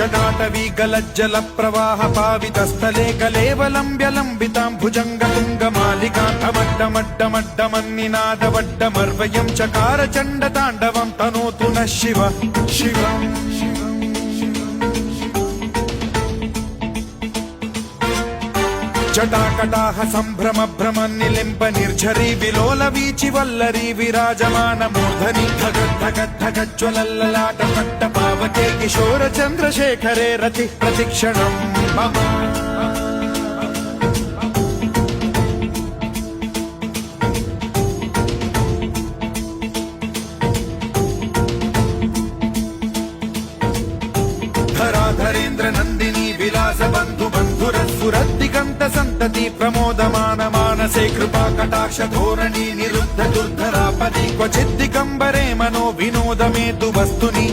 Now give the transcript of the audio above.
जटाटवी गलज्जल प्रवाह पावितस्थले कलेवलम्ब्य लम्बितां भुजङ्गतुङ्गमालिकान्तमड्डमड्डमड्डमन्निनादवड्डमर्वयं चकार चण्डताण्डवं तनोतु नः शिव शिवम् जटाकटाह सम्भ्रम भ्रम निलिम्ब निर्झरी विलोल वीचि वल्लरी विराजमान मूर्धनि धगद्धगद्धगज्ज्वलल्ललाट पट्ट पावके किशोर चन्द्रशेखरे रति प्रतिक्षणम् मम धराधरेन्द्र नन्दिनी विलास बन्धु बन्धुरस्फुरद्दिगन्त सन्तति प्रमोदमान मानसे कृपा कटाक्ष धोरणी निरुद्ध दुर्धरापदि क्वचिद्दिगम्बरे मनो विनोदमेतु वस्तुनि